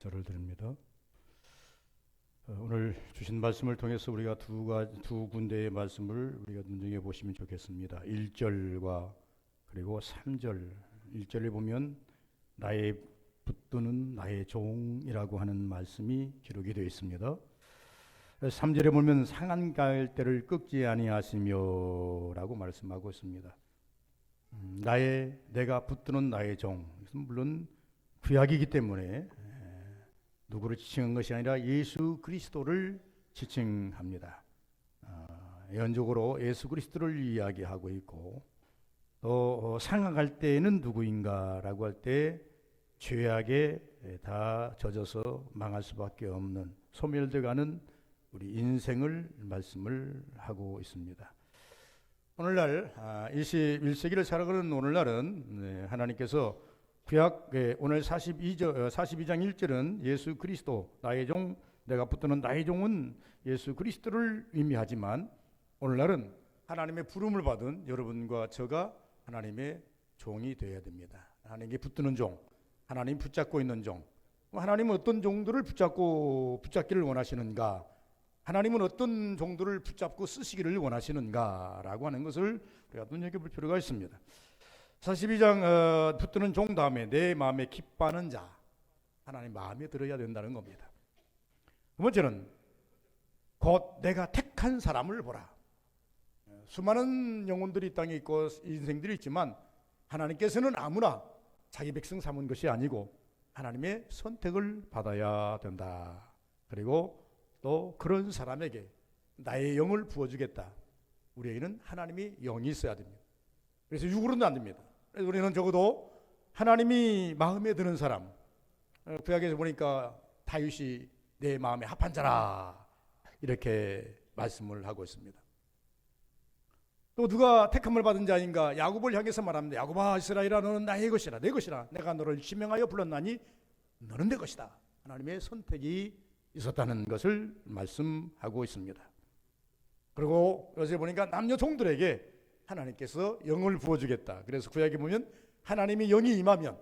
절을 드립니다. 오늘 주신 말씀을 통해서 우리가 두 군데의 말씀을 우리가 눈여겨 보시면 좋겠습니다. 1절과 그리고 3절. 1절에 보면 나의 붙드는 나의 종이라고 하는 말씀이 기록이 되어 있습니다. 3절에 보면 상한 갈대를 꺾지 아니하시며 라고 말씀하고 있습니다. 내가 붙드는 나의 종, 물론 구약이기 때문에 누구를 지칭한 것이 아니라 예수 그리스도를 지칭합니다. 예언적으로 예수 그리스도를 이야기하고 있고, 또 상하갈 때에는 누구인가라고 할 때 죄악에 다 젖어서 망할 수밖에 없는 소멸돼가는 우리 인생을 말씀을 하고 있습니다. 오늘날 21세기를 살아가는 오늘날은 하나님께서 구약 오늘 42장 1절은 예수 그리스도 나의 종 내가 붙드는 나의 종은 예수 그리스도를 의미하지만 오늘날은 하나님의 부름을 받은 여러분과 저가 하나님의 종이 되어야 됩니다. 하나님께 붙드는 종, 하나님 붙잡고 있는 종. 하나님은 어떤 종들을 붙잡기를 원하시는가? 하나님은 어떤 종들을 붙잡고 쓰시기를 원하시는가라고 하는 것을 우리가 눈여겨볼 필요가 있습니다. 42장 붙드는 종 다음에 내 마음에 기뻐하는 자, 하나님 마음에 들어야 된다는 겁니다. 두 번째는 곧 내가 택한 사람을 보라. 수많은 영혼들이 이 땅에 있고 인생들이 있지만 하나님께서는 아무나 자기 백성 삼은 것이 아니고 하나님의 선택을 받아야 된다. 그리고 또 그런 사람에게 나의 영을 부어주겠다. 우리에게는 하나님의 영이 있어야 됩니다. 그래서 육으로는 안 됩니다. 그래서 우리는 적어도 하나님이 마음에 드는 사람, 구약에서 보니까 다윗이 내 마음에 합한 자라 이렇게 말씀을 하고 있습니다. 또 누가 택함을 받은 자인가? 야곱을 향해서 말합니다. 야곱아, 이스라엘아, 너는 나의 것이라, 내 것이라. 내가 너를 지명하여 불렀나니 너는 내 것이다. 하나님의 선택이 있었다는 것을 말씀하고 있습니다. 그리고 여기서 보니까 남녀 종들에게 하나님께서 영을 부어주겠다. 그래서 구약에 보면 하나님의 영이 임하면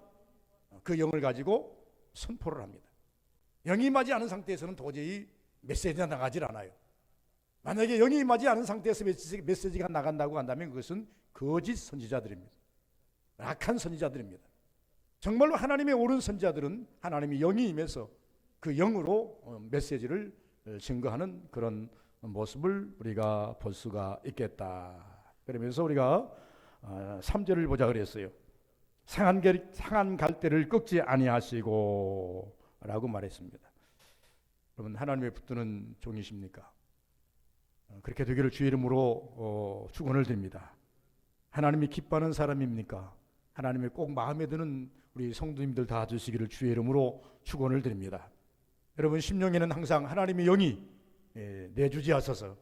그 영을 가지고 선포를 합니다. 영이 임하지 않은 상태에서는 도저히 메시지가 나가질 않아요. 만약에 영이 임하지 않은 상태에서 메시지가 나간다고 한다면 그것은 거짓 선지자들입니다. 악한 선지자들입니다. 정말로 하나님의 옳은 선지자들은 하나님의 영이 임해서 그 영으로 메시지를 증거하는 그런 모습을 우리가 볼 수가 있겠다. 그러면서 우리가 3절을 보자 그랬어요. 상한 갈대를 꺾지 아니하시고 라고 말했습니다. 여러분, 하나님의 붙드는 종이십니까? 그렇게 되기를 주의 이름으로 축원을 드립니다. 하나님이 기뻐하는 사람입니까? 하나님의 꼭 마음에 드는 우리 성도님들 다 되시기를 주의 이름으로 축원을 드립니다. 여러분, 심령에는 항상 하나님의 영이 내주지하소서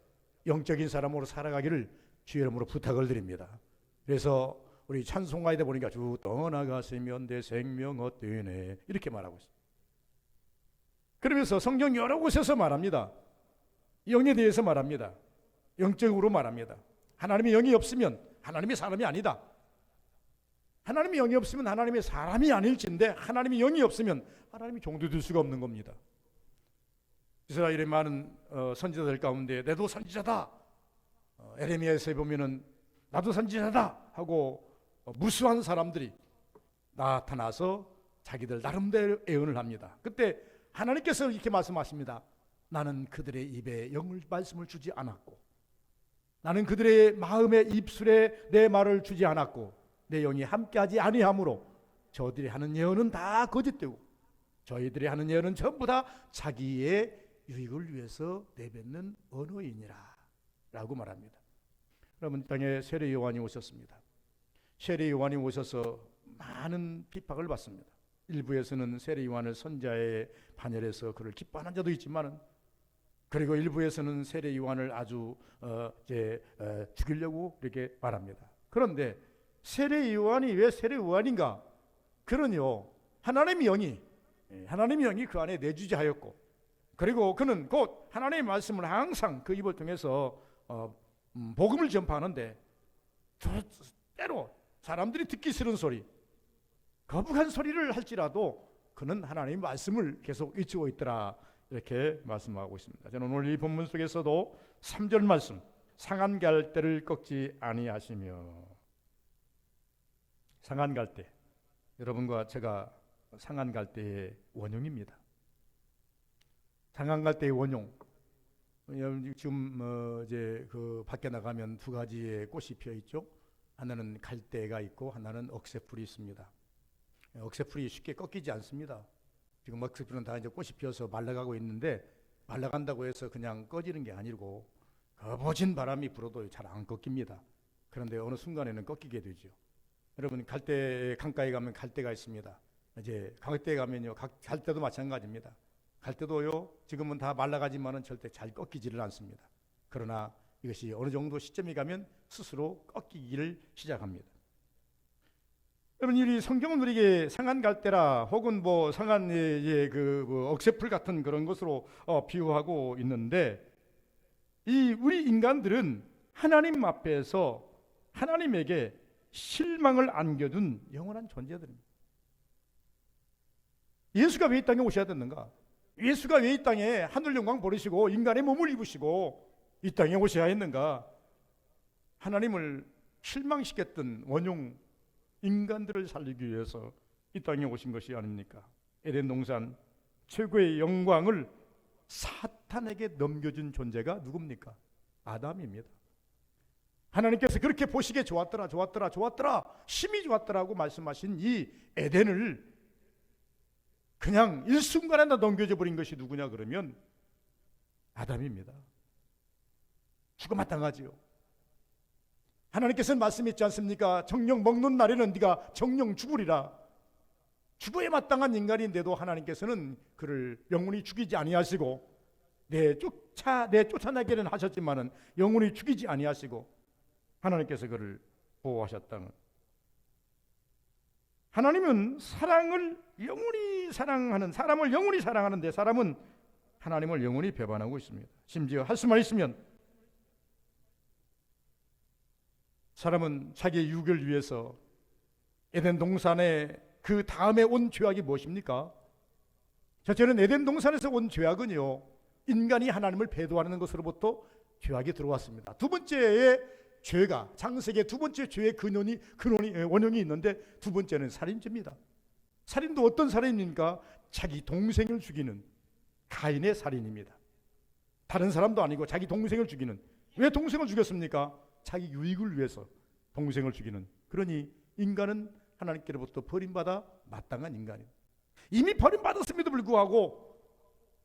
영적인 사람으로 살아가기를 주의 이름으로 부탁을 드립니다. 그래서 우리 찬송가에다 보니까 주 떠나가시면 내 생명 헛되네 이렇게 말하고 있습니다. 그러면서 성경 여러 곳에서 말합니다. 영에 대해서 말합니다. 영적으로 말합니다. 하나님의 영이 없으면 하나님의 사람이 아니다. 하나님의 영이 없으면 하나님의 사람이 아닐진데 하나님의 영이 없으면 하나님이 종도 될 수가 없는 겁니다. 이스라엘의 많은 선지자들 가운데 내도 선지자다. 에레미야에서 보면은 나도 선지자다 하고 무수한 사람들이 나타나서 자기들 나름대로 예언을 합니다. 그때 하나님께서 이렇게 말씀하십니다. 나는 그들의 입에 영을 말씀을 주지 않았고 나는 그들의 마음에 입술에 내 말을 주지 않았고 내 영이 함께하지 아니하므로 저들이 하는 예언은 다 거짓되고 저희들이 하는 예언은 전부 다 자기의 유익을 위해서 내뱉는 언어이니라 라고 말합니다. 여러분, 땅에 세례 요한이 오셨습니다. 세례 요한이 오셔서 많은 핍박을 받습니다. 일부에서는 세례 요한을 선자의 반열에서 그를 기뻐하는 자도 있지만은 그리고 일부에서는 세례 요한을 아주 죽이려고 이렇게 말합니다. 그런데 세례 요한이 왜 세례 요한인가? 그러니요, 하나님의 영이 그 안에 내주지하였고 그리고 그는 곧 하나님의 말씀을 항상 그 입을 통해서 복음을 전파하는데 때로 사람들이 듣기 싫은 소리, 거북한 소리를 할지라도 그는 하나님의 말씀을 계속 외치고 있더라. 이렇게 말씀하고 있습니다. 저는 오늘 이 본문 속에서도 3절 말씀, 상한 갈대를 꺾지 아니하시며. 상한 갈대, 여러분과 제가 상한 갈대의 원흉입니다. 상한 갈대의 원흉, 지금 이제 그 밖에 나가면 두 가지의 꽃이 피어 있죠. 하나는 갈대가 있고 하나는 억새풀이 있습니다. 억새풀이 쉽게 꺾이지 않습니다. 지금 억새풀은 다 이제 꽃이 피어서 말라가고 있는데, 말라간다고 해서 그냥 꺼지는 게 아니고 거부진 바람이 불어도 잘 안 꺾입니다. 그런데 어느 순간에는 꺾이게 되죠. 여러분, 갈대 강가에 가면 갈대가 있습니다. 이제 갈대에 가면요, 갈대도 마찬가지입니다. 갈대도요, 지금은 다 말라가지만은 절대 잘 꺾이지를 않습니다. 그러나 이것이 어느 정도 시점이 가면 스스로 꺾이기를 시작합니다. 여러분, 이 성경은 우리에게 상한 갈대라 혹은 뭐 상한 그 억새풀 같은 그런 것으로 비유하고 있는데, 이 우리 인간들은 하나님 앞에서 하나님에게 실망을 안겨둔 영원한 존재들입니다. 예수가 왜 이 땅에 오셔야 됐는가? 예수가 왜 이 땅에 하늘 영광 버리시고 인간의 몸을 입으시고 이 땅에 오셔야 했는가? 하나님을 실망시켰던 원흉 인간들을 살리기 위해서 이 땅에 오신 것이 아닙니까? 에덴 동산 최고의 영광을 사탄에게 넘겨준 존재가 누굽니까? 아담입니다. 하나님께서 그렇게 보시기에 좋았더라, 심히 좋았더라고 말씀하신 이 에덴을 그냥 일순간에 넘겨져 버린 것이 누구냐 그러면 아담입니다. 죽어마땅하지요. 하나님께서는 말씀했지 않습니까? 정령 먹는 날에는 네가 정령 죽으리라. 죽어야 마땅한 인간인데도 하나님께서는 그를 영원히 죽이지 아니하시고 쫓아내기는 하셨지만은 영원히 죽이지 아니하시고 하나님께서 그를 보호하셨다는. 하나님은 사랑을 영원히 사랑하는, 사람을 영원히 사랑하는데 사람은 하나님을 영원히 배반하고 있습니다. 심지어 할 수만 있으면 사람은 자기의 유익을 위해서 에덴 동산에 그 다음에 온 죄악이 무엇입니까? 첫째는 에덴 동산에서 온 죄악은요, 인간이 하나님을 배도하는 것으로부터 죄악이 들어왔습니다. 두 번째의 죄가, 창세기의 두 번째 죄의 원흉이 있는데 두 번째는 살인죄입니다. 살인도 어떤 살인입니까? 자기 동생을 죽이는 가인의 살인입니다. 다른 사람도 아니고 자기 동생을 죽이는. 왜 동생을 죽였습니까? 자기 유익을 위해서 동생을 죽이는. 그러니 인간은 하나님께로부터 버림받아 마땅한 인간입니다. 이미 버림받았음에도 불구하고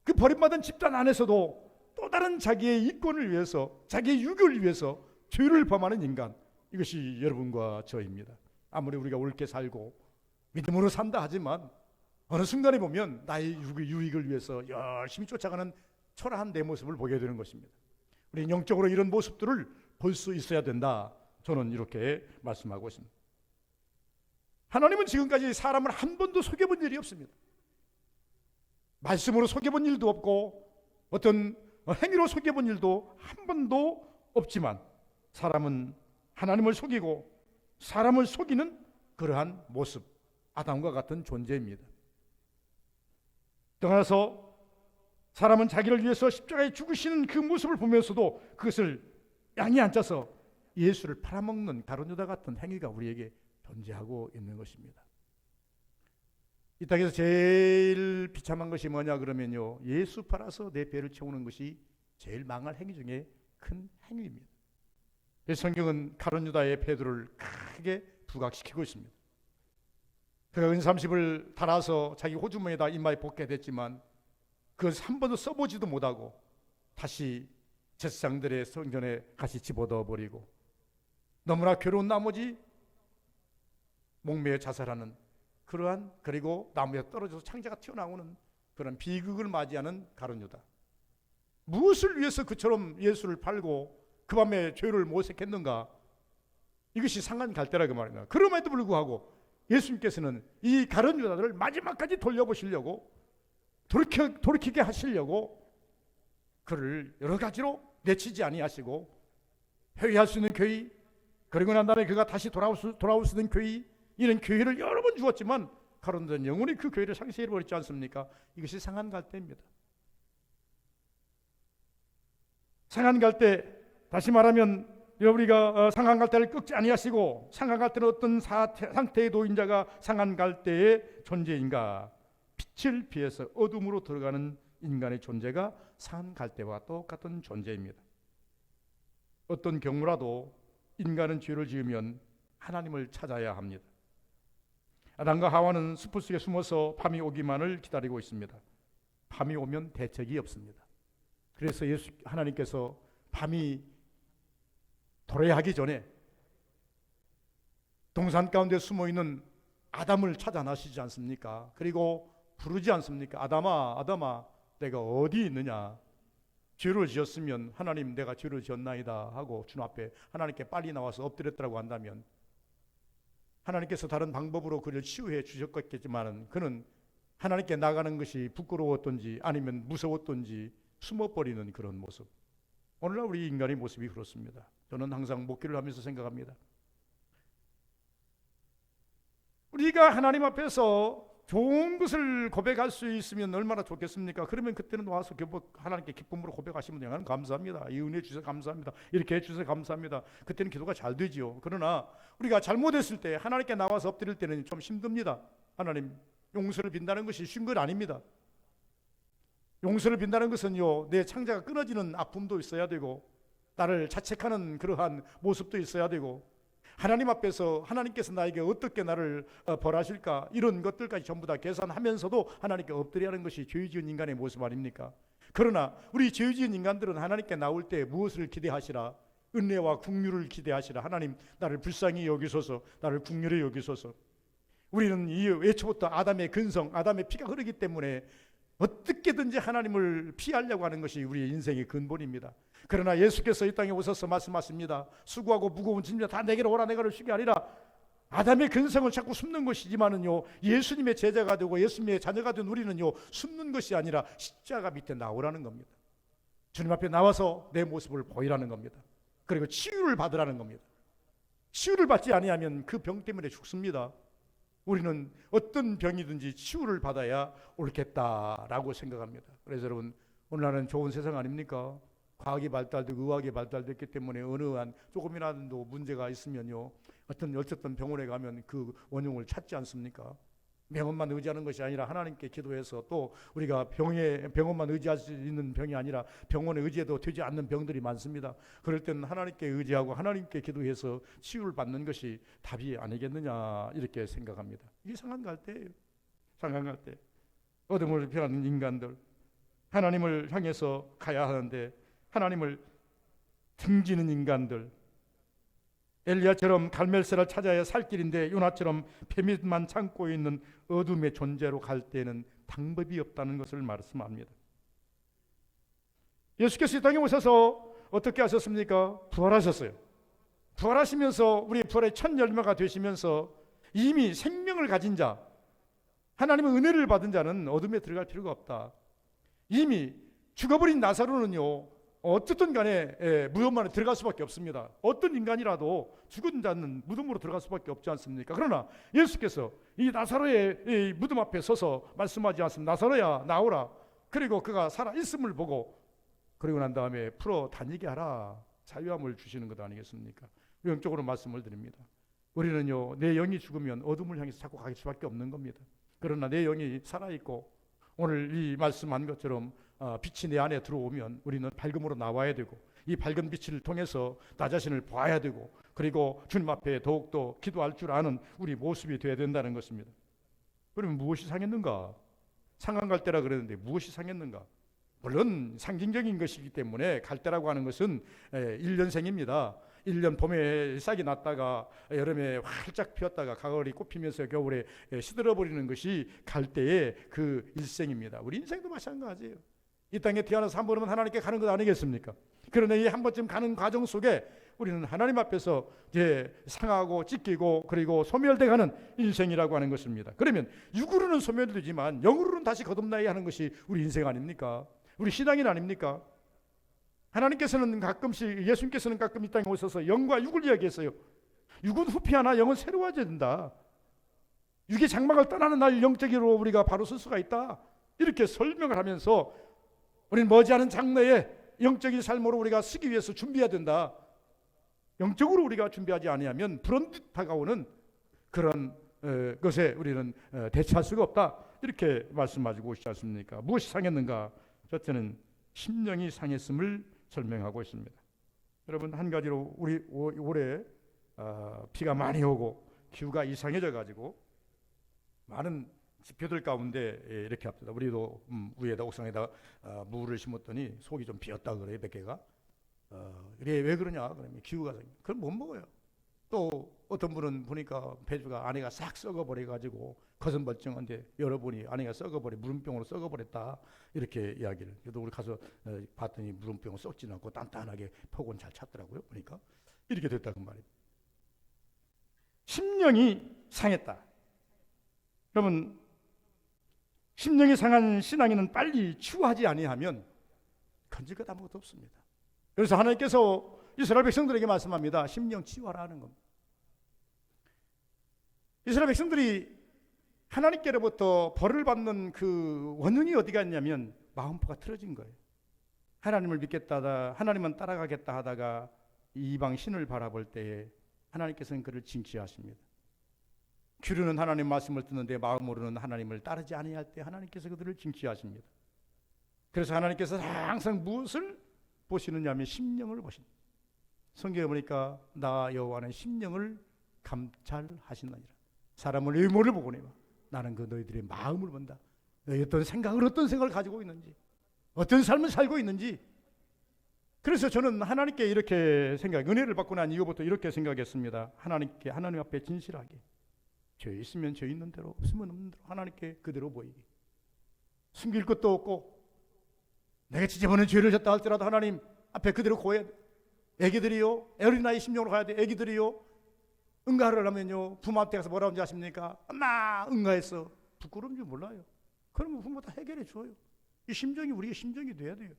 그 버림받은 집단 안에서도 또 다른 자기의 이권을 위해서, 자기의 유익을 위해서 죄를 범하는 인간, 이것이 여러분과 저입니다. 아무리 우리가 옳게 살고 믿음으로 산다 하지만 어느 순간에 보면 나의 유익을 위해서 열심히 쫓아가는 초라한 내 모습을 보게 되는 것입니다. 우리 영적으로 이런 모습들을 볼 수 있어야 된다, 저는 이렇게 말씀하고 있습니다. 하나님은 지금까지 사람을 한 번도 속여본 일이 없습니다. 말씀으로 속여본 일도 없고 어떤 행위로 속여본 일도 한 번도 없지만 사람은 하나님을 속이고 사람을 속이는 그러한 모습, 아담과 같은 존재입니다. 떠나서 사람은 자기를 위해서 십자가에 죽으시는 그 모습을 보면서도 그것을 양이 앉아서 예수를 팔아먹는 가룟유다 같은 행위가 우리에게 존재하고 있는 것입니다. 이 땅에서 제일 비참한 것이 뭐냐 그러면요, 예수 팔아서 내 배를 채우는 것이 제일 망할 행위 중에 큰 행위입니다. 성경은 가룟유다의 배도를 크게 부각시키고 있습니다. 그가 은삼십을 달아서 자기 호주머니에다 이마에 벗게 됐지만 그걸 한 번도 써보지도 못하고 다시 제사장들의 성전에 같이 집어넣어 버리고 너무나 괴로운 나머지 목매어 자살하는 그러한, 그리고 나무에 떨어져서 창자가 튀어나오는 그런 비극을 맞이하는 가룟유다. 무엇을 위해서 그처럼 예수를 팔고 그 밤에 죄를 모색했는가? 이것이 상한 갈대라 그 말입니다. 그럼에도 불구하고 예수님께서는 이 가룟유다들을 마지막까지 돌려보시려고, 돌이키게 하시려고 그를 여러 가지로 내치지 아니하시고 회개할 수 있는 교회, 그리고 난 다음에 그가 다시 돌아올 수 있는 교회, 이런 교회를 여러 번 주었지만 가론된 영혼이 그 교회를 상실해버렸지 않습니까? 이것이 상한 갈대입니다. 상한 갈대, 다시 말하면 우리가 상한 갈대를 꺾지 아니하시고, 상한 갈대는 어떤 상태의 노인자가 상한 갈대의 존재인가? 빛을 피해서 어둠으로 들어가는 인간의 존재가 상한 갈대와 똑같은 존재입니다. 어떤 경우라도 인간은 죄를 지으면 하나님을 찾아야 합니다. 아담과 하와는 숲을 속에 숨어서 밤이 오기만을 기다리고 있습니다. 밤이 오면 대책이 없습니다. 그래서 하나님께서 밤이 도래하기 전에 동산 가운데 숨어있는 아담을 찾아 나시지 않습니까? 그리고 부르지 않습니까? 아담아, 아담아, 내가 어디 있느냐? 죄를 지었으면 하나님 내가 죄를 지었나이다 하고 주님 앞에 하나님께 빨리 나와서 엎드렸다고 한다면 하나님께서 다른 방법으로 그를 치유해 주셨겠지만 그는 하나님께 나가는 것이 부끄러웠던지 아니면 무서웠던지 숨어버리는 그런 모습. 오늘날 우리 인간의 모습이 그렇습니다. 저는 항상 목기를 하면서 생각합니다. 우리가 하나님 앞에서 좋은 것을 고백할 수 있으면 얼마나 좋겠습니까? 그러면 그때는 와서 하나님께 기쁨으로 고백하시면 하나님 감사합니다. 이 은혜 주셔서 감사합니다. 이렇게 해주셔서 감사합니다. 그때는 기도가 잘 되지요. 그러나 우리가 잘못했을 때 하나님께 나와서 엎드릴 때는 좀 힘듭니다. 하나님, 용서를 빈다는 것이 쉬운 건 아닙니다. 용서를 빈다는 것은요, 내 창자가 끊어지는 아픔도 있어야 되고 나를 자책하는 그러한 모습도 있어야 되고 하나님 앞에서 하나님께서 나에게 어떻게 나를 벌하실까, 이런 것들까지 전부 다 계산하면서도 하나님께 엎드려야 하는 것이 죄 지은 인간의 모습 아닙니까? 그러나 우리 죄 지은 인간들은 하나님께 나올 때 무엇을 기대하시라? 은혜와 긍휼을 기대하시라. 하나님, 나를 불쌍히 여기소서, 나를 긍휼히 여기소서. 우리는 이 애초부터 아담의 근성, 아담의 피가 흐르기 때문에 어떻게든지 하나님을 피하려고 하는 것이 우리의 인생의 근본입니다. 그러나 예수께서 이 땅에 오셔서 말씀하십니다. 수고하고 무거운 짐을 다 내게로 오라, 내가 쉬게 아니라. 아담의 근성을 자꾸 숨는 것이지만은요, 예수님의 제자가 되고 예수님의 자녀가 된 우리는요, 숨는 것이 아니라 십자가 밑에 나오라는 겁니다. 주님 앞에 나와서 내 모습을 보이라는 겁니다. 그리고 치유를 받으라는 겁니다. 치유를 받지 아니하면 그 병 때문에 죽습니다. 우리는 어떤 병이든지 치유를 받아야 옳겠다라고 생각합니다. 그래서 여러분, 오늘날은 좋은 세상 아닙니까? 과학이 발달되고 의학이 발달됐기 때문에 어느 한 조금이라도 문제가 있으면요, 어쨌든 병원에 가면 그 원흉을 찾지 않습니까? 병원만 의지하는 것이 아니라 하나님께 기도해서, 또 우리가 병원만 의지할 수 있는 병이 아니라 병원에 의지해도 되지 않는 병들이 많습니다. 그럴 때는 하나님께 의지하고 하나님께 기도해서 치유를 받는 것이 답이 아니겠느냐, 이렇게 생각합니다. 이게 상한 갈대예요. 상한 갈대. 어둠을 피하는 인간들, 하나님을 향해서 가야 하는데 하나님을 등지는 인간들, 엘리야처럼 갈멜세를 찾아야 살 길인데 요나처럼 패밋만 참고 있는 어둠의 존재로 갈 때는 방법이 없다는 것을 말씀합니다. 예수께서 이 땅에 오셔서 어떻게 하셨습니까? 부활하셨어요. 부활하시면서 우리 부활의 첫 열매가 되시면서 이미 생명을 가진 자, 하나님의 은혜를 받은 자는 어둠에 들어갈 필요가 없다. 이미 죽어버린 나사로는요, 어쨌든 간에 무덤 안에 들어갈 수밖에 없습니다. 어떤 인간이라도 죽은 자는 무덤으로 들어갈 수밖에 없지 않습니까? 그러나 예수께서 이 나사로의 이 무덤 앞에 서서 말씀하지 않습니다. 나사로야, 나오라. 그리고 그가 살아있음을 보고, 그리고 난 다음에 풀어 다니게 하라. 자유함을 주시는 것 아니겠습니까? 영적으로 말씀을 드립니다. 우리는요, 내 영이 죽으면 어둠을 향해서 자꾸 갈 수밖에 없는 겁니다. 그러나 내 영이 살아있고 오늘 이 말씀한 것처럼 빛이 내 안에 들어오면 우리는 밝음으로 나와야 되고, 이 밝은 빛을 통해서 나 자신을 봐야 되고, 그리고 주님 앞에 더욱더 기도할 줄 아는 우리 모습이 되어야 된다는 것입니다. 그러면 무엇이 상했는가? 상한 갈대라 그랬는데 무엇이 상했는가? 물론 상징적인 것이기 때문에 갈대라고 하는 것은 1년생입니다. 1년 봄에 싹이 났다가 여름에 활짝 피었다가 가을이 꽃피면서 겨울에 시들어버리는 것이 갈대의 그 일생입니다. 우리 인생도 마찬가지예요. 이 땅에 태어나서 한 번은 하나님께 가는 것 아니겠습니까? 그러나 이 한 번쯤 가는 과정 속에 우리는 하나님 앞에서 이제 상하고 찢기고 그리고 소멸돼가는 인생이라고 하는 것입니다. 그러면 육으로는 소멸되지만 영으로는 다시 거듭나야 하는 것이 우리 인생 아닙니까? 우리 신앙인 아닙니까? 하나님께서는 가끔씩, 예수님께서는 가끔 이 땅에 오셔서 영과 육을 이야기했어요. 육은 후피하나 영은 새로워져야 된다. 육의 장막을 떠나는 날 영적으로 우리가 바로 설 수가 있다. 이렇게 설명을 하면서 우리는 머지않은 장래에 영적인 삶으로 우리가 서기 위해서 준비해야 된다. 영적으로 우리가 준비하지 아니하면 불언듯 다가오는 그런 것에 우리는 대처할 수가 없다. 이렇게 말씀하시고 오시지 않습니까? 무엇이 상했는가? 첫째는 심령이 상했음을 설명하고 있습니다. 여러분, 한 가지로 우리 올해 비가 많이 오고 기후가 이상해져 가지고 많은 지표들 가운데 이렇게 합니다. 우리도 위에다 옥상에다 무를 심었더니 속이 좀 비었다 그래요. 몇 개가. 이게 왜 그러냐? 그러면 기후가 그럼 못 먹어요. 또 어떤 분은 보니까 배주가 안에가 싹 썩어버려 가지고 겉은 멀쩡한데 여러분이 안에가 썩어버려 물음병으로 썩어버렸다 이렇게 이야기를. 그래도 우리 가서 봤더니 물음병은 썩지는 않고 단단하게 폭은 잘 찼더라고요. 보니까 이렇게 됐다 그 말이에요. 심령이 상했다. 여러분, 심령이 상한 신앙인은 빨리 치유하지 아니하면 건질 것 아무것도 없습니다. 그래서 하나님께서 이스라엘 백성들에게 말씀합니다. 심령 치유하라 하는 겁니다. 이스라엘 백성들이 하나님께로부터 벌을 받는 그 원흉이 어디가 있냐면 마음포가 틀어진 거예요. 하나님을 믿겠다 하다 하나님만 따라가겠다 하다가 이방 신을 바라볼 때에 하나님께서는 그를 징치하십니다. 귀로는 하나님 말씀을 듣는데 마음으로는 하나님을 따르지 아니할 때 하나님께서 그들을 징치하십니다. 그래서 하나님께서 항상 무엇을 보시느냐면 심령을 보십니다. 성경에 보니까 나 여호와는 심령을 감찰하신다니라. 사람을 외모를 보고내마 나는 그 너희들의 마음을 본다. 너희 어떤 생각을 가지고 있는지, 어떤 삶을 살고 있는지. 그래서 저는 하나님께 이렇게 은혜를 받고 난 이후부터 이렇게 생각했습니다. 하나님 앞에 진실하게 죄 있으면 죄 있는 대로, 없으면 없는 대로 하나님께 그대로 보이게. 숨길 것도 없고 내가 지저분한 죄를 졌다 할지라도 하나님 앞에 그대로 고해야 돼. 애기들이요, 어린아이 심령으로 가야 돼. 애기들이요, 응가를 하면요, 부모한테 가서 뭐라고 하는지 아십니까? 엄마 응가했어. 부끄러운 줄 몰라요. 그러면 부모 다 해결해 줘요. 이 심정이 우리의 심정이 돼야 돼요.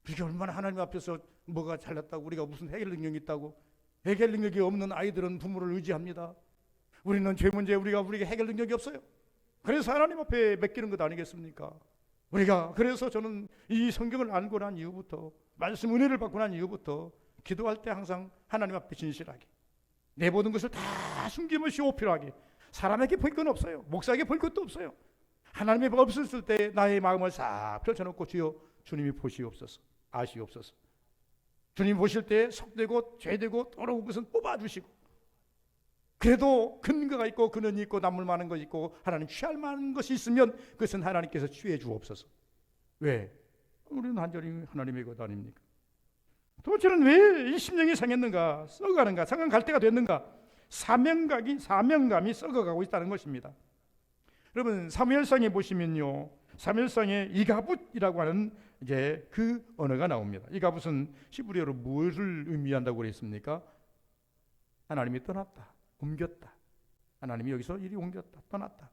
우리가 얼마나 하나님 앞에서 뭐가 잘났다고, 우리가 무슨 해결 능력이 있다고. 해결 능력이 없는 아이들은 부모를 의지합니다. 우리는 죄 문제에 우리가 해결 능력이 없어요. 그래서 하나님 앞에 맡기는 것 아니겠습니까? 그래서 저는 이 성경을 알고 난 이후부터, 말씀 은혜를 받고 난 이후부터 기도할 때 항상 하나님 앞에 진실하게 내 모든 것을 다 숨김없이 오피하게. 사람에게 볼 건 없어요. 목사에게 볼 것도 없어요. 하나님의 없었을 때 나의 마음을 싹 펼쳐놓고 주여 주님이 보시옵소서, 아시옵소서. 주님 보실 때 속되고 죄되고 더러운 것은 뽑아주시고, 그래도 근거가 있고 근원이 있고 남을 만한 것이 있고 하나님 취할 만한 것이 있으면 그것은 하나님께서 취해 주옵소서. 왜? 우리는 한절이 하나님의 것 아닙니까? 도대체는 왜 이 심령이 상했는가? 썩어가는가? 상한 갈대가 됐는가? 사명감이 썩어가고 있다는 것입니다. 여러분, 사무엘상에 보시면요, 사무엘상에 이가붓이라고 하는 이제 그 언어가 나옵니다. 이가붓은 히브리어로 무엇을 의미한다고 그랬습니까? 하나님이 떠났다, 옮겼다. 하나님이 여기서 이리 옮겼다, 떠났다.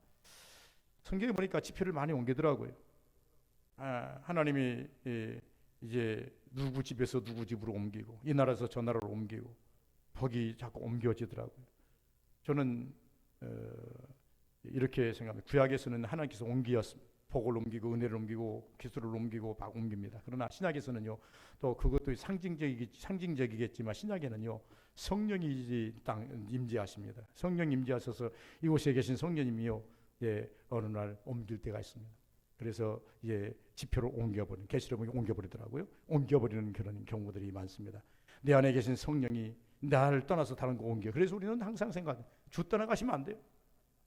성경에 보니까 지표를 많이 옮기더라고요. 하나님이 이제 누구 집에서 누구 집으로 옮기고, 이 나라에서 저 나라로 옮기고, 복이 자꾸 옮겨지더라고요. 저는 이렇게 생각합니다. 구약에서는 하나님께서 복을 옮기고 은혜를 옮기고 기술을 옮기고 막 옮깁니다. 그러나 신약에서는요, 또 그것도 상징적이겠지만 신약에는요, 성령이 땅 임재하십니다. 성령 임재하셔서 이곳에 계신 성령님이요, 어느 날 옮길 때가 있습니다. 그래서 지표를 옮겨버리는, 계시록을 옮겨버리더라고요. 옮겨버리는 그런 경우들이 많습니다. 내 안에 계신 성령이 나를 떠나서 다른 거 옮겨. 그래서 우리는 항상 생각해요. 주 떠나가시면 안 돼요.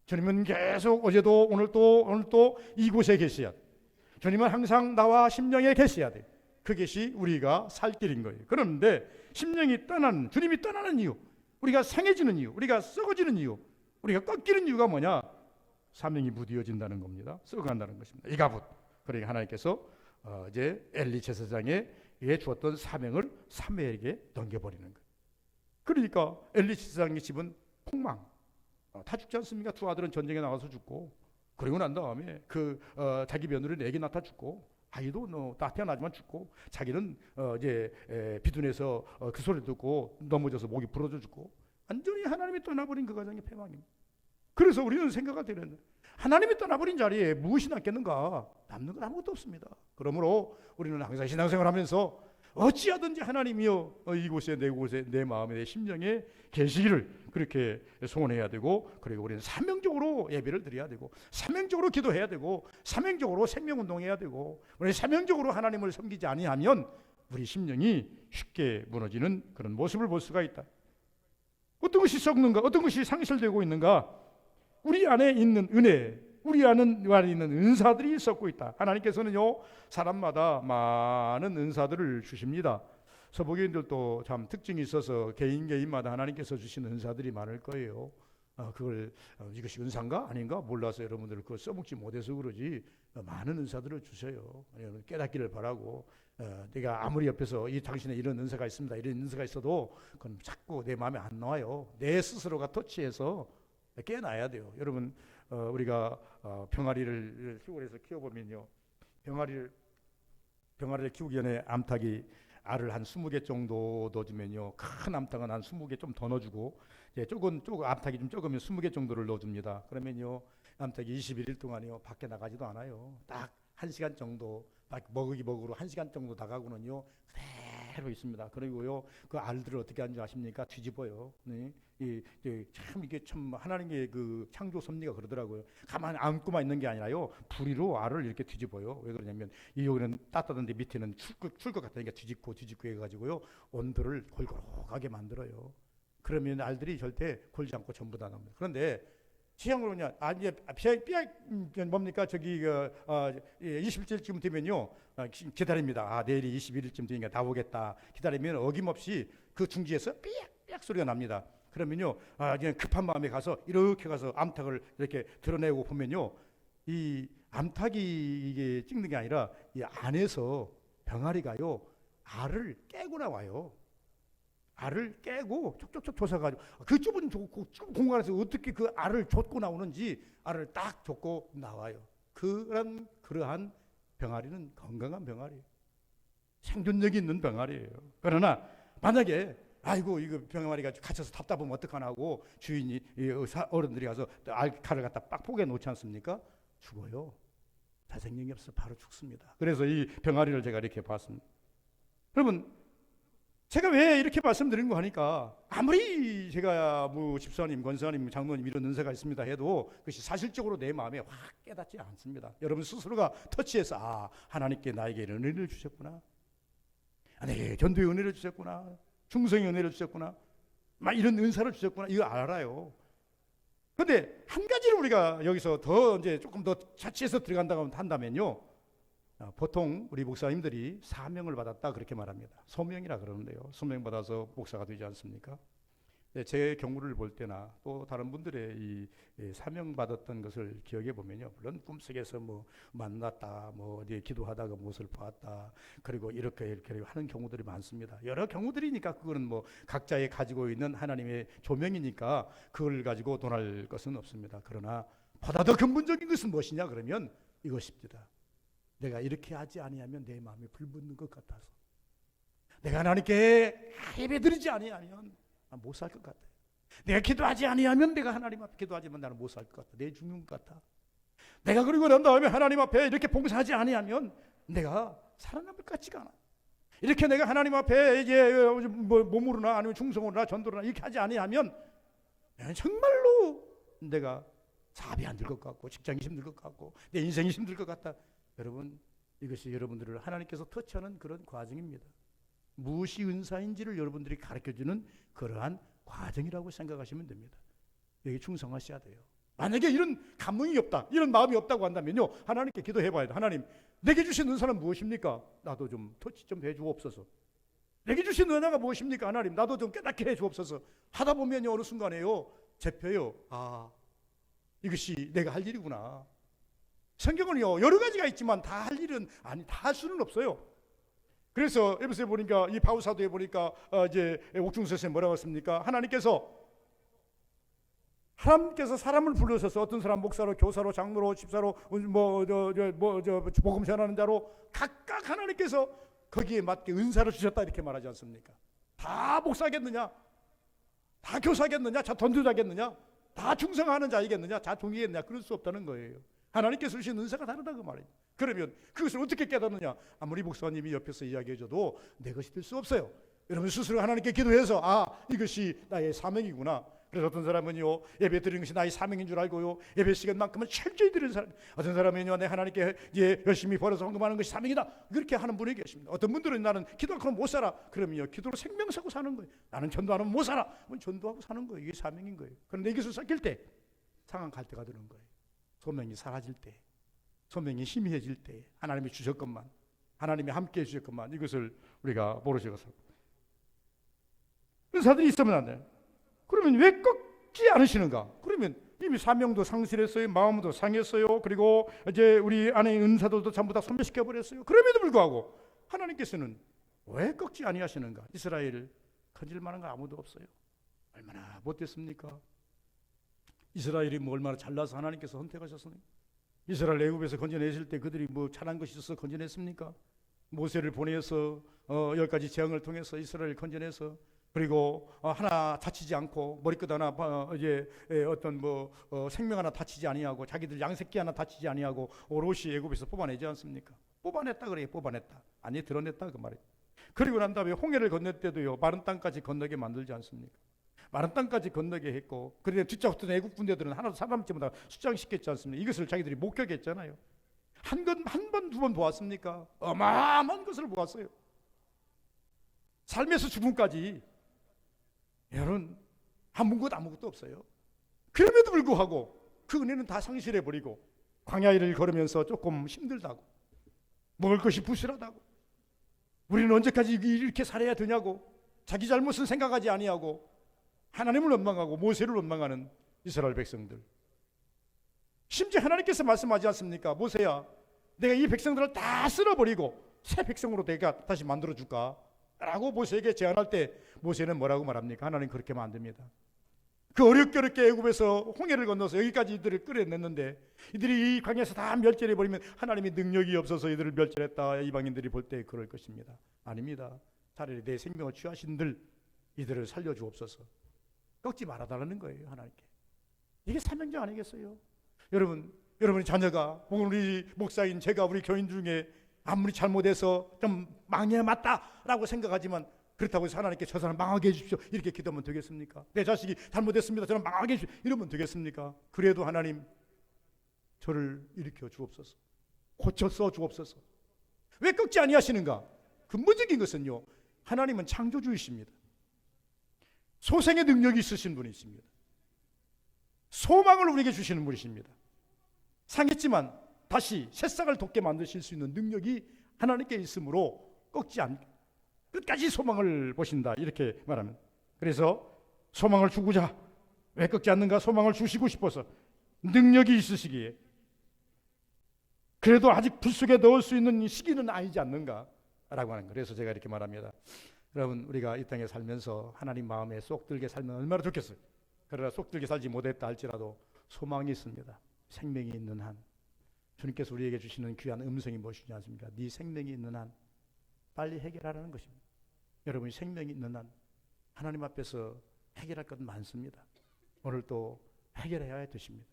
주님은 계속 어제도 오늘도 이곳에 계셔야 돼요. 주님은 항상 나와 심령에 계셔야 돼요. 그것이 우리가 살 길인 거예요. 그런데 주님이 떠나는 이유, 우리가 상해지는 이유, 우리가 썩어지는 이유, 우리가 꺾이는 이유가 뭐냐? 사명이 무디어진다는 겁니다. 썩어간다는 것입니다. 이가붓. 그러니까 하나님께서 이제 엘리 제사장에게 주었던 사명을 사무엘에게 넘겨버리는 거예요. 그러니까 엘리 제사장의 집은 폭망. 다 죽지 않습니까? 두 아들은 전쟁에 나가서 죽고, 그리고 난 다음에 자기 며느리 4개 낳다 죽고, 아이도 다 태어나지만 죽고, 자기는 이제 비둔해서 그 소리 듣고 넘어져서 목이 부러져 죽고, 완전히 하나님이 떠나버린 그 가정의 패망입니다. 그래서 우리는 생각할 때는 하나님이 떠나버린 자리에 무엇이 남겠는가? 남는 건 아무것도 없습니다. 그러므로 우리는 항상 신앙생활하면서 어찌하든지 하나님이여 이곳에 내 곳에 내 마음에 내 심령에 계시기를 그렇게 소원해야 되고, 그리고 우리는 사명적으로 예배를 드려야 되고, 사명적으로 기도해야 되고, 사명적으로 생명운동해야 되고, 우리 사명적으로 하나님을 섬기지 아니하면 우리 심령이 쉽게 무너지는 그런 모습을 볼 수가 있다. 어떤 것이 썩는가? 어떤 것이 상실되고 있는가? 우리 안에 있는 은혜, 우리 안에 있는 은사들이 썩고 있다. 하나님께서는요, 사람마다 많은 은사들을 주십니다. 서부교인들도 참 특징이 있어서 개인마다 하나님께서 주신 은사들이 많을 거예요. 그걸 이것이 은사인가 아닌가 몰라서 여러분들 그걸 써먹지 못해서 그러지, 많은 은사들을 주셔요. 깨닫기를 바라고, 내가 아무리 옆에서 당신의 이런 은사가 있습니다, 이런 은사가 있어도 그건 자꾸 내 마음에 안 나와요. 내 스스로가 터치해서 깨어나야 돼요. 여러분, 우리가 병아리를 시골에서 키워보면요, 병아리를 키우기 전에 암탉이 알을 한 20개 정도 넣어주면요, 큰 암탉은 한 20개 좀 더 넣어주고, 조금 암탉이 좀 적으면 20개 정도를 넣어줍니다. 그러면요, 암탉이 21일 동안요 밖에 나가지도 않아요. 딱 1시간 정도 먹으로 1시간 정도 나가고는요 그대로 있습니다. 그리고요, 그 알들을 어떻게 하는지 아십니까? 뒤집어요. 네? 참 이게 참 하나님의 그 창조 섭리가 그러더라고요. 가만히 안고만 있는 게 아니라요, 부리로 알을 이렇게 뒤집어요. 왜 그러냐면 여기는 따뜻한데 밑에는 출 것 같으니까 뒤집고 해가지고요 온도를 골고루하게 만들어요. 그러면 알들이 절대 골지 않고 전부 다 나옵니다. 그런데 지향으로냐, 삐약 뭡니까? 저기 20일쯤 되면요 기다립니다. 내일이 21일쯤 되니까 나오겠다. 기다리면 어김없이 그 둥지에서 삐약 소리가 납니다. 그러면요, 그냥 급한 마음에 가서 이렇게 가서 암탉을 이렇게 드러내고 보면요, 이 암탉이 이게 찍는 게 아니라 이 안에서 병아리가요 알을 깨고 나와요. 알을 깨고 촉촉촉 솟아가지고 그 좁은 공간에서 어떻게 그 알을 좇고 나오는지 알을 딱 좇고 나와요. 그러한 병아리는 건강한 병아리예요. 생존력이 있는 병아리예요. 그러나 만약에 아이고 이거 병아리가 갇혀서 답답하면 어떡하나고 주인이 어른들이 가서 알칼을 갖다 빡폭에 놓지 않습니까? 죽어요. 자생력이 없어 바로 죽습니다. 그래서 이 병아리를 제가 이렇게 봤습니다. 여러분, 제가 왜 이렇게 말씀드리는 거 하니까, 아무리 제가 뭐 집사님, 권사님, 장로님 이런 은사가 있습니다 해도 그것이 사실적으로 내 마음에 확 깨닫지 않습니다. 여러분 스스로가 터치해서 하나님께 나에게 은혜를 주셨구나, 내게 견도의 은혜를 주셨구나, 충성의 은혜를 주셨구나, 막 이런 은사를 주셨구나, 이거 알아요. 그런데 한 가지를 우리가 여기서 더 이제 조금 더 자취해서 들어간다고 한다면요, 보통 우리 목사님들이 사명을 받았다 그렇게 말합니다. 소명이라 그러는데요, 소명 받아서 목사가 되지 않습니까? 제 경우를 볼 때나 또 다른 분들의 이 사명 받았던 것을 기억해 보면요, 물론 꿈속에서 뭐 만났다, 뭐 어디 기도하다가 무엇을 보았다, 그리고 이렇게 하는 경우들이 많습니다. 여러 경우들이니까 그거는 뭐 각자의 가지고 있는 하나님의 조명이니까 그걸 가지고 논할 것은 없습니다. 그러나 보다 더 근본적인 것은 무엇이냐 그러면 이것입니다. 내가 이렇게 하지 아니하면 내 마음에 불붙는 것 같아서, 내가 하나님께 예배드리지 아니하면 못 살 것 같아. 내가 기도하지 아니하면, 내가 하나님 앞에 기도하지만 나는 못 살 것 같아. 내 죽는 것 같아. 내가 그리고 난 다음에 하나님 앞에 이렇게 봉사하지 아니하면 내가 살아남을 것 같지가 않아. 이렇게 내가 하나님 앞에 이제 뭐 몸으로나 아니면 충성으로나 전도로나 이렇게 하지 아니하면 정말로 내가 사업이 안 될 것 같고, 직장이 힘들 것 같고, 내 인생이 힘들 것 같다. 여러분, 이것이 여러분들을 하나님께서 터치하는 그런 과정입니다. 무엇이 은사인지를 여러분들이 가르쳐주는 그러한 과정이라고 생각하시면 됩니다. 여기 충성하셔야 돼요. 만약에 이런 감흥이 없다, 이런 마음이 없다고 한다면요, 하나님께 기도해봐야 돼. 하나님, 내게 주신 은사는 무엇입니까? 나도 좀 터치 좀 해주옵소서. 내게 주신 은혜가 무엇입니까? 하나님, 나도 좀 깨닫게 해주옵소서. 하다 보면요, 어느 순간에요 잡혀요. 이것이 내가 할 일이구나. 성경은요 여러 가지가 있지만 다 할 일은 다 할 수는 없어요. 그래서 에베소에 보니까, 이 바울 사도에 보니까 이제 옥중서에서 뭐라고 했습니까? 하나님께서 사람을 불러셔서 어떤 사람 목사로, 교사로, 장로로, 집사로, 복음 전하는 자로 각각 하나님께서 거기에 맞게 은사를 주셨다 이렇게 말하지 않습니까? 다 목사겠느냐? 다 교사겠느냐? 다 전도자겠느냐? 다 충성하는 자이겠느냐? 다 동의겠느냐? 그럴 수 없다는 거예요. 하나님께서 주신 은사가 다르다 그 말이에요. 그러면 그것을 어떻게 깨닫느냐? 아무리 목사님이 옆에서 이야기해줘도 내 것이 될 수 없어요. 여러분 스스로 하나님께 기도해서 이것이 나의 사명이구나. 그래서 어떤 사람은요, 예배 드리는 것이 나의 사명인 줄 알고요, 예배 시간만큼은 철저히 드리는 사람, 어떤 사람은요, 내 하나님께 열심히 벌어서 헌금하는 것이 사명이다, 그렇게 하는 분이 계십니다. 어떤 분들은 나는 기도 않고는 못 살아, 그러면요 기도로 생명 사고 사는 거예요. 나는 전도 안 하면 못 살아, 그럼 전도하고 사는 거예요. 이게 사명인 거예요. 그런데 이것을 섞일 때 상한 갈대가 되는 거예요. 소명이 사라질 때, 소명이 희미해질 때, 하나님이 주셨건만, 하나님이 함께 해주셨건만, 이것을 우리가 모르셔서 은사들이 있으면 안 돼요. 그러면 왜 꺾지 않으시는가? 그러면 이미 사명도 상실했어요. 마음도 상했어요. 그리고 이제 우리 안에 은사들도 전부 다 소멸시켜 버렸어요. 그럼에도 불구하고 하나님께서는 왜 꺾지 아니하시는가? 이스라엘 건질 만한 거 아무도 없어요. 얼마나 못됐습니까? 이스라엘이 뭐 얼마나 잘나서 하나님께서 선택하셨습니까? 이스라엘 애굽에서 건져내실 때 그들이 뭐 잘한 것이 있어서 건져냈습니까? 모세를 보내서 10가지 재앙을 통해서 이스라엘 건져내서, 그리고 하나 다치지 않고, 머리끝 하나 어떤 생명 하나 다치지 아니하고, 자기들 양새끼 하나 다치지 아니하고 오롯이 애굽에서 뽑아내지 않습니까? 뽑아냈다 그래요. 뽑아냈다. 아니 드러냈다 그 말이에요. 그리고 난 다음에 홍해를 건널 때도요, 마른 땅까지 건너게 만들지 않습니까? 마른 땅까지 건너게 했고, 그런데 뒤쫓던 애국 군대들은 하나도 사람쯤 다 수장시켰지 않습니까? 이것을 자기들이 목격했잖아요. 한 번, 두 번 보았습니까? 어마어마한 것을 보았어요. 삶에서 죽음까지. 여러분, 아무것도 없어요. 그럼에도 불구하고 그 은혜는 다 상실해버리고 광야를 걸으면서 조금 힘들다고, 먹을 것이 부실하다고, 우리는 언제까지 이렇게 살아야 되냐고, 자기 잘못은 생각하지 아니하고 하나님을 원망하고 모세를 원망하는 이스라엘 백성들. 심지어 하나님께서 말씀하지 않습니까? 모세야, 내가 이 백성들을 다 쓸어버리고 새 백성으로 내가 다시 만들어줄까? 라고 모세에게 제안할 때 모세는 뭐라고 말합니까? 하나님 그렇게 하면 안 됩니다. 그 어렵게 애굽에서 홍해를 건너서 여기까지 이들을 끌어냈는데, 이들이 이 광야에서 다 멸절해버리면 하나님이 능력이 없어서 이들을 멸절했다, 이방인들이 볼 때 그럴 것입니다. 아닙니다. 차라리 내 생명을 취하신들 이들을 살려주옵소서. 꺾지 말아달라는 거예요. 하나님께. 이게 사명자 아니겠어요? 여러분의 자녀가, 우리 목사인 제가, 우리 교인 중에 아무리 잘못해서 좀 망해야 맞다라고 생각하지만, 그렇다고 해서 하나님께 저 사람 망하게 해주십시오 이렇게 기도하면 되겠습니까? 내 자식이 잘못했습니다, 저는 망하게 해주십시오 이러면 되겠습니까? 그래도 하나님 저를 일으켜 주옵소서, 고쳐 써 주옵소서. 왜 꺾지 아니하시는가? 근본적인 것은요, 하나님은 창조주이십니다. 소생의 능력이 있으신 분이십니다. 소망을 우리에게 주시는 분이십니다. 상했지만 다시 새싹을 돋게 만드실 수 있는 능력이 하나님께 있으므로 꺾지 않고 끝까지 소망을 보신다, 이렇게 말하면. 그래서 소망을 주고자, 왜 꺾지 않는가? 소망을 주시고 싶어서, 능력이 있으시기에, 그래도 아직 불 속에 넣을 수 있는 시기는 아니지 않는가 라고 하는 거예요. 그래서 제가 이렇게 말합니다. 여러분, 우리가 이 땅에 살면서 하나님 마음에 쏙 들게 살면 얼마나 좋겠어요. 그러나 쏙 들게 살지 못했다 할지라도 소망이 있습니다. 생명이 있는 한, 주님께서 우리에게 주시는 귀한 음성이 무엇이냐 하십니까? 네 생명이 있는 한 빨리 해결하라는 것입니다. 여러분이 생명이 있는 한 하나님 앞에서 해결할 것은 많습니다. 오늘 또 해결해야 되십니다.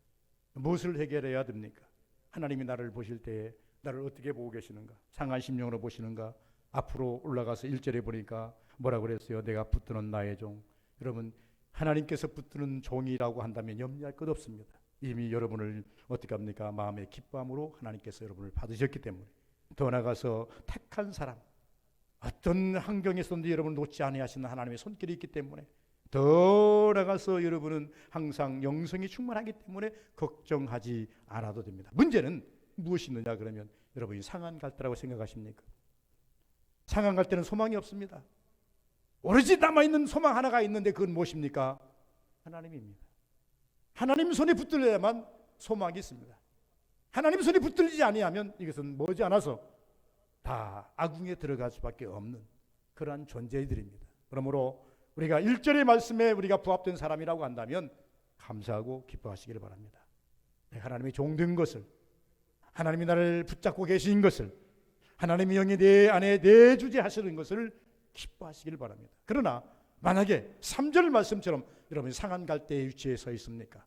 무엇을 해결해야 됩니까? 하나님이 나를 보실 때에 나를 어떻게 보고 계시는가? 상한 심령으로 보시는가? 앞으로 올라가서 1절에 보니까 뭐라고 그랬어요? 내가 붙드는 나의 종. 여러분, 하나님께서 붙드는 종이라고 한다면 염려할 것 없습니다. 이미 여러분을 어떻게 합니까? 마음의 기쁨으로 하나님께서 여러분을 받으셨기 때문에. 더 나아가서 택한 사람, 어떤 환경에서도 여러분을 놓지 아니하시는 하나님의 손길이 있기 때문에, 더 나아가서 여러분은 항상 영성이 충만하기 때문에 걱정하지 않아도 됩니다. 문제는 무엇이 있느냐 그러면, 여러분이 상한 갈대라고 생각하십니까? 상한 갈대는 소망이 없습니다. 오로지 남아있는 소망 하나가 있는데 그건 무엇입니까? 하나님입니다. 하나님 손에 붙들려야만 소망이 있습니다. 하나님 손에 붙들리지 아니하면 이것은 머지않아서 다 악궁에 들어갈 수밖에 없는 그러한 존재들입니다. 그러므로 우리가 1절의 말씀에 우리가 부합된 사람이라고 한다면 감사하고 기뻐하시기를 바랍니다. 하나님의 종된 것을, 하나님이 나를 붙잡고 계신 것을, 하나님이 영이 내 안에 내주재 하시는 것을 기뻐하시기를 바랍니다. 그러나 만약에 3절 말씀처럼 여러분이 상한 갈대의 위치에 서 있습니까?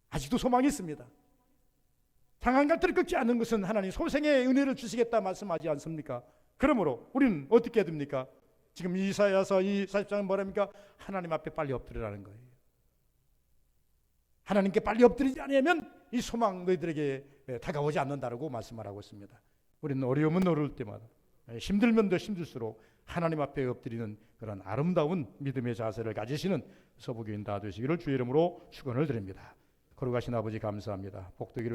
아직도 소망이 있습니다. 상한 갈대를 꺾지 않는 것은 하나님 소생의 은혜를 주시겠다 말씀하지 않습니까? 그러므로 우리는 어떻게 해야 됩니까? 지금 이사야서 이 40장은 뭐랍니까? 하나님 앞에 빨리 엎드리라는 거예요. 하나님께 빨리 엎드리지 않으면 이 소망 너희들에게 다가오지 않는다라고 말씀을 하고 있습니다. 우리는 어려움은 어려울 때마다, 힘들면 더 힘들수록 하나님 앞에 엎드리는 그런 아름다운 믿음의 자세를 가지시는 서부교인 다 되시기를 주의 이름으로 축원을 드립니다. 거룩하신 아버지 감사합니다. 복되기를